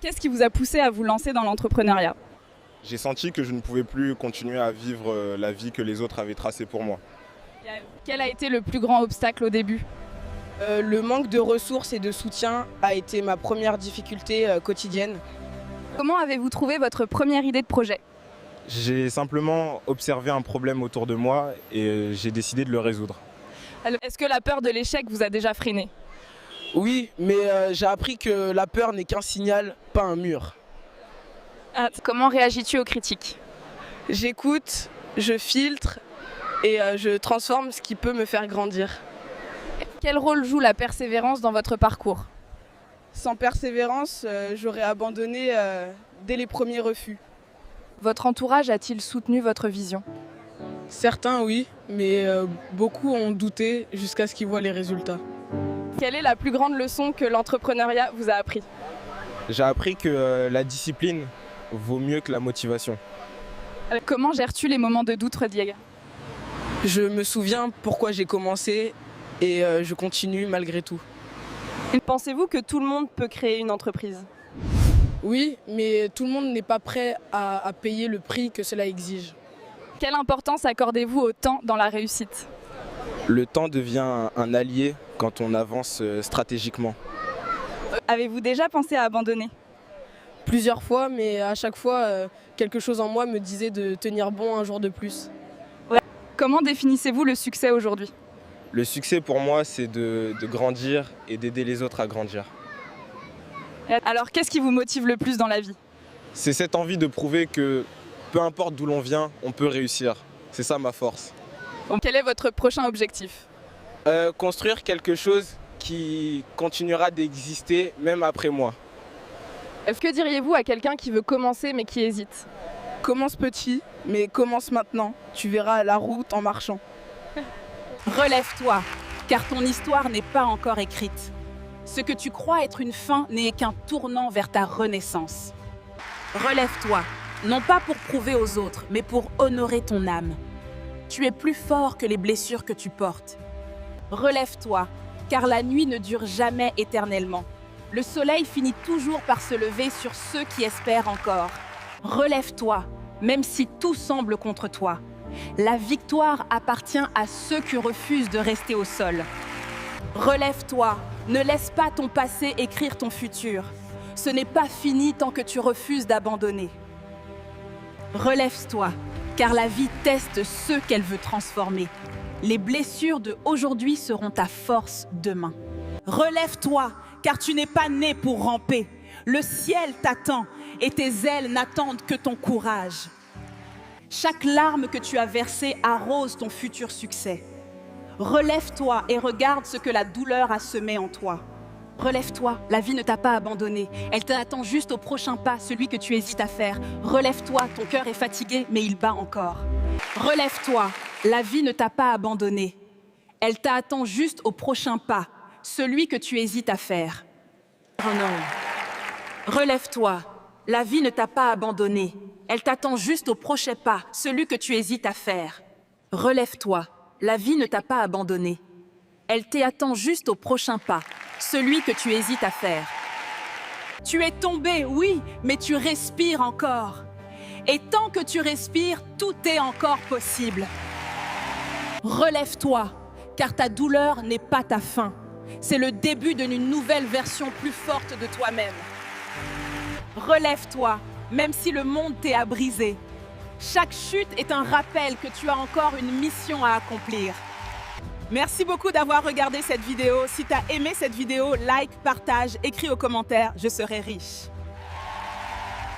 Qu'est-ce qui vous a poussé à vous lancer dans l'entrepreneuriat? J'ai senti que je ne pouvais plus continuer à vivre la vie que les autres avaient tracée pour moi. Quel a été le plus grand obstacle au début? Le manque de ressources et de soutien a été ma première difficulté quotidienne. Comment avez-vous trouvé votre première idée de projet? J'ai simplement observé un problème autour de moi et j'ai décidé de le résoudre. Alors, est-ce que la peur de l'échec vous a déjà freiné? Oui, mais j'ai appris que la peur n'est qu'un signal, pas un mur. Comment réagis-tu aux critiques? J'écoute, je filtre et je transforme ce qui peut me faire grandir. Quel rôle joue la persévérance dans votre parcours? Sans persévérance, j'aurais abandonné dès les premiers refus. Votre entourage a-t-il soutenu votre vision? Certains oui, mais beaucoup ont douté jusqu'à ce qu'ils voient les résultats. Quelle est la plus grande leçon que l'entrepreneuriat vous a appris? J'ai appris que la discipline vaut mieux que la motivation. Comment gères-tu les moments de doute, Diego? Je me souviens pourquoi j'ai commencé et je continue malgré tout. Pensez-vous que tout le monde peut créer une entreprise? Oui, mais tout le monde n'est pas prêt à payer le prix que cela exige. Quelle importance accordez-vous au temps dans la réussite? Le temps devient un allié quand on avance stratégiquement. Avez-vous déjà pensé à abandonner? Plusieurs fois, mais à chaque fois, quelque chose en moi me disait de tenir bon un jour de plus. Comment définissez-vous le succès aujourd'hui? Le succès pour moi, c'est de grandir et d'aider les autres à grandir. Alors, qu'est-ce qui vous motive le plus dans la vie? C'est cette envie de prouver que peu importe d'où l'on vient, on peut réussir. C'est ça ma force. Quel est votre prochain objectif? Construire quelque chose qui continuera d'exister même après moi. Que diriez-vous à quelqu'un qui veut commencer mais qui hésite? Commence petit, mais commence maintenant. Tu verras la route en marchant. Relève-toi, car ton histoire n'est pas encore écrite. Ce que tu crois être une fin n'est qu'un tournant vers ta renaissance. Relève-toi, non pas pour prouver aux autres, mais pour honorer ton âme. Tu es plus fort que les blessures que tu portes. Relève-toi, car la nuit ne dure jamais éternellement. Le soleil finit toujours par se lever sur ceux qui espèrent encore. Relève-toi, même si tout semble contre toi. La victoire appartient à ceux qui refusent de rester au sol. Relève-toi, ne laisse pas ton passé écrire ton futur. Ce n'est pas fini tant que tu refuses d'abandonner. Relève-toi, car la vie teste ceux qu'elle veut transformer. Les blessures de aujourd'hui seront ta force demain. Relève-toi, car tu n'es pas né pour ramper. Le ciel t'attend et tes ailes n'attendent que ton courage. Chaque larme que tu as versée arrose ton futur succès. Relève-toi et regarde ce que la douleur a semé en toi. Relève-toi, la vie ne t'a pas abandonné. Elle t'attend juste au prochain pas, celui que tu hésites à faire. Relève-toi, ton cœur est fatigué, mais il bat encore. Relève-toi, la vie ne t'a pas abandonné. Elle t'attend juste au prochain pas, celui que tu hésites à faire. Relève-toi, la vie ne t'a pas abandonné. Elle t'attend juste au prochain pas, celui que tu hésites à faire. Relève-toi, la vie ne t'a pas abandonné. Elle t'attend juste au prochain pas, celui que tu hésites à faire. Tu es tombé, oui, mais tu respires encore. Et tant que tu respires, tout est encore possible. Relève-toi, car ta douleur n'est pas ta fin. C'est le début d'une nouvelle version plus forte de toi-même. Relève-toi, même si le monde t'a brisé. Chaque chute est un rappel que tu as encore une mission à accomplir. Merci beaucoup d'avoir regardé cette vidéo. Si tu as aimé cette vidéo, like, partage, écris aux commentaires, je serai riche.